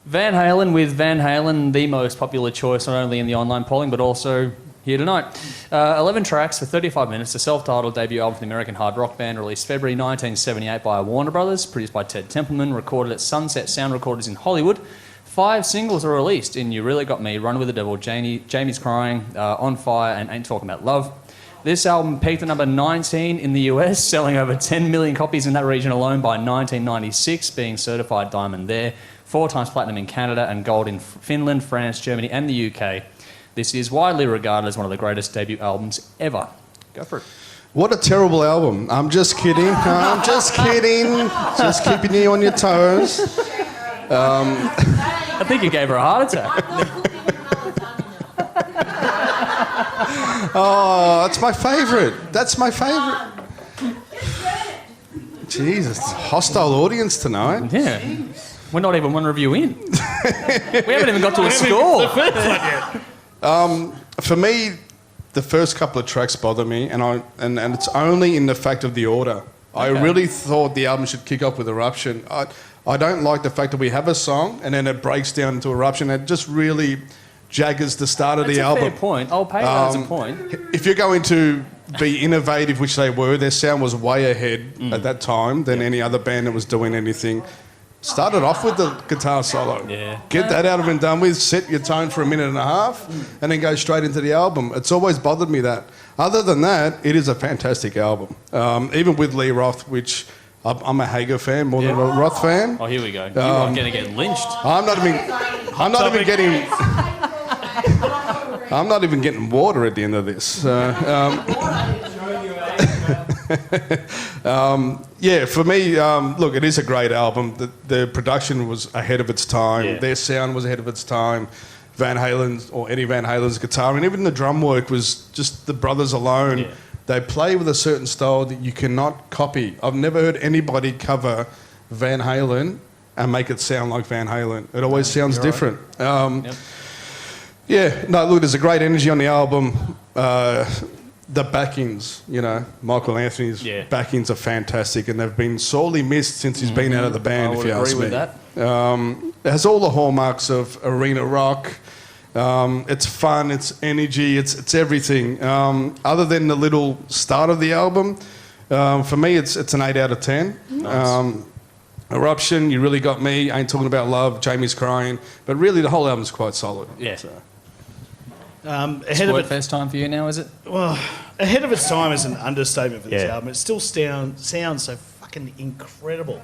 Van Halen with Van Halen, the most popular choice not only in the online polling but also here tonight. 11 tracks for 35 minutes, a self-titled debut album from the American hard rock band released February 1978 by Warner Brothers, produced by Ted Templeman, recorded at Sunset Sound Recorders in Hollywood. 5 singles are released in You Really Got Me, Run With the Devil, Jamie's Crying, On Fire and Ain't Talking About Love. This album peaked at number 19 in the US, selling over 10 million copies in that region alone by 1996, being certified diamond there, 4 times platinum in Canada and gold in Finland, France, Germany and the UK. This is widely regarded as one of the greatest debut albums ever. Go for it. What a terrible album. I'm just kidding. I'm just kidding. Just keeping you on your toes. I think you gave her a heart attack. Oh, that's my favourite. That's my favourite. Jesus, hostile audience tonight. Yeah. We're not even one review in. We haven't even got to a score. For me, the first couple of tracks bother me, and it's only in the fact of the order. I really thought the album should kick off with Eruption. I don't like the fact that we have a song and then it breaks down into Eruption. It just really jaggers the start of the album. That's a fair point. I'll pay that as a point. If you're going to be innovative, which they were, their sound was way ahead at that time than any other band that was doing anything. Started off with the guitar solo. Yeah. Get that out of and done with, set your tone for a minute and a half, and then go straight into the album. It's always bothered me that. Other than that, it is a fantastic album. Even with Lee Roth, which I'm a Hager fan more than a Roth fan. Oh, here we go. You're not going to get lynched. I'm not even getting water at the end of this. Yeah, for me, look, it is a great album. The production was ahead of its time. Yeah. Their sound was ahead of its time. Van Halen's, or Eddie Van Halen's guitar, and even the drum work was just the brothers alone. Yeah. They play with a certain style that you cannot copy. I've never heard anybody cover Van Halen and make it sound like Van Halen. It always sounds different. Yep. Yeah, no, look, there's a great energy on the album. The backings, Michael Anthony's backings are fantastic, and they've been sorely missed since he's been out of the band, if you ask me. I would agree with It that. has all the hallmarks of arena rock. It's fun, it's energy, it's everything. Other than the little start of the album, for me, it's an 8 out of 10. Nice. Eruption, You Really Got Me, Ain't Talking About Love, Jamie's Crying, but really the whole album's quite solid. Yeah. So. Ahead of first time for you now, is it? Well, ahead of its time is an understatement for this album. It still sounds so fucking incredible.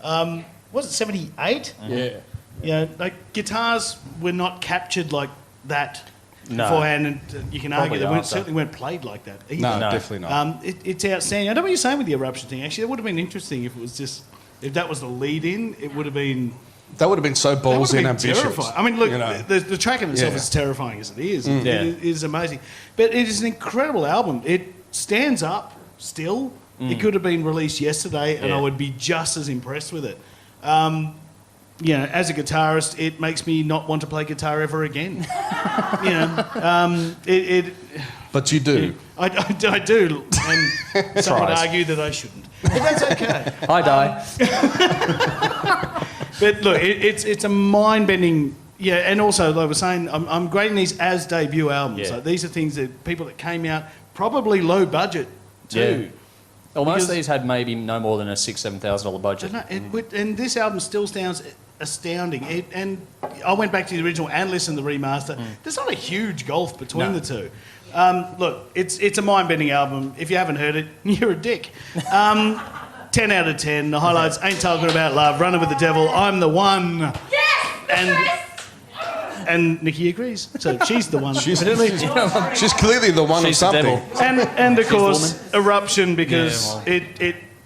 Was it 78? Yeah. Guitars were not captured like that beforehand, and you can argue they certainly weren't played like that either. No, definitely not. It's outstanding. I know what you're saying with the Eruption thing. Actually, that would have been interesting if it was just... If that was the lead-in, it would have been... That would have been so ballsy and ambitious. Terrifying. I mean, look, the track in itself is terrifying as it is. It is amazing. But it is an incredible album. It stands up still. It could have been released yesterday and I would be just as impressed with it. As a guitarist, it makes me not want to play guitar ever again. But you do. I do. And some would argue that I shouldn't. But that's okay. I die. But look, it's a mind-bending... Yeah, and also, like I was saying, I'm grading these as debut albums. Yeah. So these are things that people that came out, probably low budget too. Yeah. Well, most of these had maybe no more than a $6,000-7,000 budget. And this album still sounds astounding. And I went back to the original and listened to the remaster. There's not a huge gulf between the two. Look, it's a mind-bending album. If you haven't heard it, you're a dick. 10 out of 10. The highlights: Ain't Talking About Love, Runnin with the Devil, I'm the One. Yes! And Nikki agrees. So she's the one. She's clearly the one of something. And of course, Eruption, because it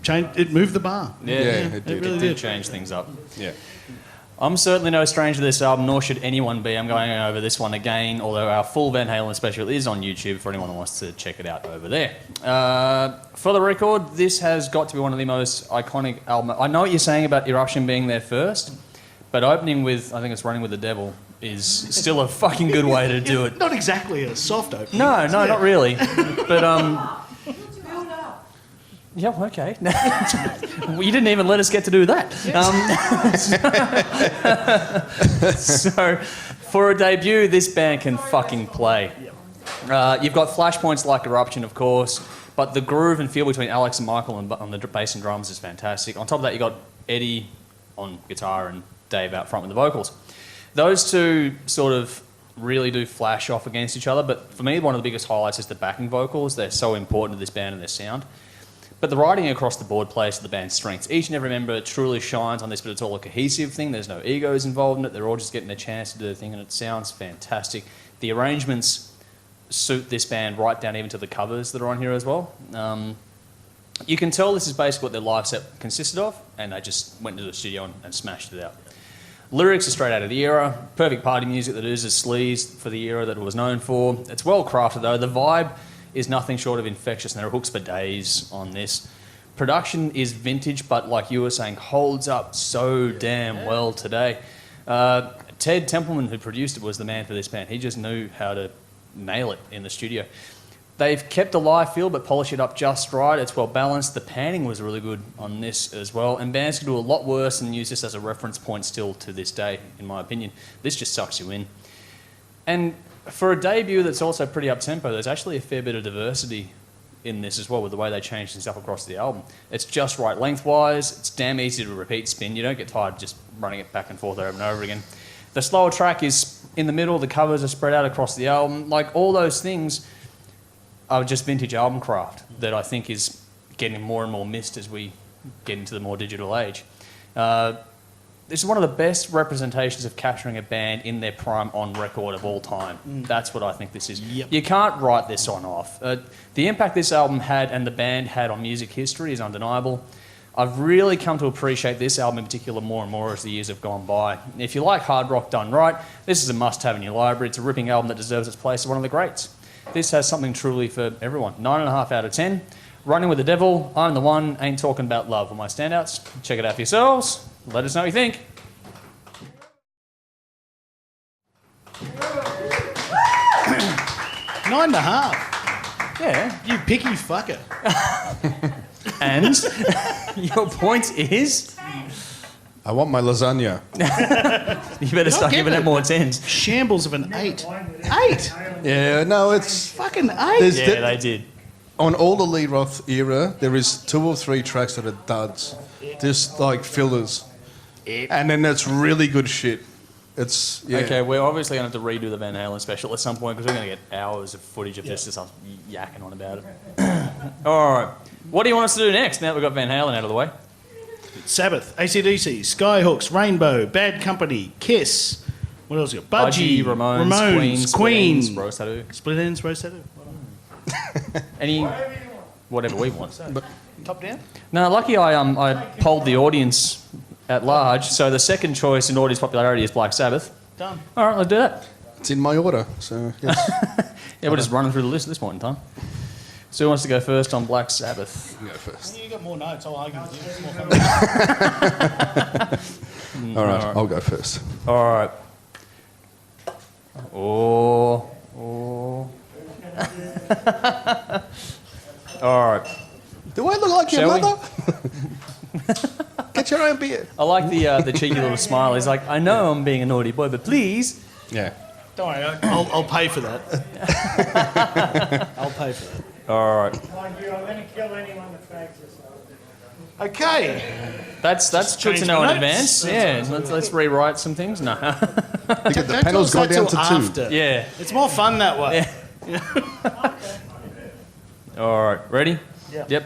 changed. It moved the bar. Yeah, it really did change things up. Yeah. I'm certainly no stranger to this album, nor should anyone be. I'm going over this one again, although our full Van Halen special is on YouTube for anyone who wants to check it out over there. For the record, this has got to be one of the most iconic albums. I know what you're saying about Eruption being there first, but opening with, I think it's Running with the Devil, is still a fucking good way to do it. Not exactly a soft opening. No, not really. But, yeah, okay. Well, you didn't even let us get to do that. So, for a debut, this band can fucking play. You've got flashpoints like Eruption, of course, but the groove and feel between Alex and Michael on the bass and drums is fantastic. On top of that, you got Eddie on guitar and Dave out front with the vocals. Those two sort of really do flash off against each other, but for me, one of the biggest highlights is the backing vocals. They're so important to this band and their sound. But the writing across the board plays to the band's strengths. Each and every member truly shines on this, but it's all a cohesive thing. There's no egos involved in it. They're all just getting a chance to do their thing, and it sounds fantastic. The arrangements suit this band right down even to the covers that are on here as well. You can tell this is basically what their live set consisted of, and they just went into the studio and smashed it out. Lyrics are straight out of the era, perfect party music that oozes sleaze for the era that it was known for. It's well crafted though. The vibe is nothing short of infectious, and there are hooks for days on this. Production is vintage, but like you were saying, holds up so damn well today. Ted Templeman, who produced it, was the man for this band. He just knew how to nail it in the studio. They've kept a live feel but polish it up just right. It's well balanced. The panning was really good on this as well. And bands can do a lot worse and use this as a reference point still to this day, in my opinion. This just sucks you in. And for a debut that's also pretty up-tempo, there's actually a fair bit of diversity in this as well with the way they change things up across the album. It's just right lengthwise. It's damn easy to repeat spin. You don't get tired just running it back and forth over and over again. The slower track is in the middle. The covers are spread out across the album. Like, all those things are just vintage album craft that I think is getting more and more missed as we get into the more digital age. This is one of the best representations of capturing a band in their prime on record of all time. That's what I think this is. Yep. You can't write this one off. The impact this album had and the band had on music history is undeniable. I've really come to appreciate this album in particular more and more as the years have gone by. If you like hard rock done right, this is a must-have in your library. It's a ripping album that deserves its place as one of the greats. This has something truly for everyone. 9.5 out of 10. Running with the Devil, I'm the One, Ain't Talking About Love were my standouts. Check it out for yourselves. Let us know what you think. Nine and a half. Yeah. You picky fucker. And your point is? I want my lasagna. You better start giving it more tens. Shambles of an 8. 8? Yeah, no, it's... Fucking 8? Yeah, they did. On all the Lee Roth era, there is 2 or 3 tracks that are duds. Just like fillers. And then it's really good shit. It's, yeah. Okay, we're obviously going to have to redo the Van Halen special at some point because we're going to get hours of footage of this us yakking on about it. All right. What do you want us to do next now that we've got Van Halen out of the way? Sabbath, AC/DC, Skyhooks, Rainbow, Bad Company, Kiss. What else you got? Budgie, Ramones, Queen, Rose Tattoo. Split Ends, Rose Tattoo. Any, whatever we want. Top down? No, lucky I polled the audience at large, so the second choice in audience popularity is Black Sabbath. Done. All right, let's do that. It's in my order, so yes. Yeah, we're just running through the list at this point in time. So who wants to go first on Black Sabbath? You go first. You got more notes, I'll argue with you. It's more fun. All right, I'll go first. All right. Oh. All right. Do I look like your Shall we? mother? Get your own beer. I like the cheeky little smile. He's like, I know I'm being a naughty boy, but please. Yeah. Don't worry, I'll pay for that. I'll pay for that. All right. Mind you, I'm going to kill anyone that fakes this out. Okay. That's good to change know my in notes. advance. Yeah, let's rewrite some things. No. The panel's gone down to 2. After. Yeah. It's more fun that way. Yeah. All right. Ready? Yeah. Yep.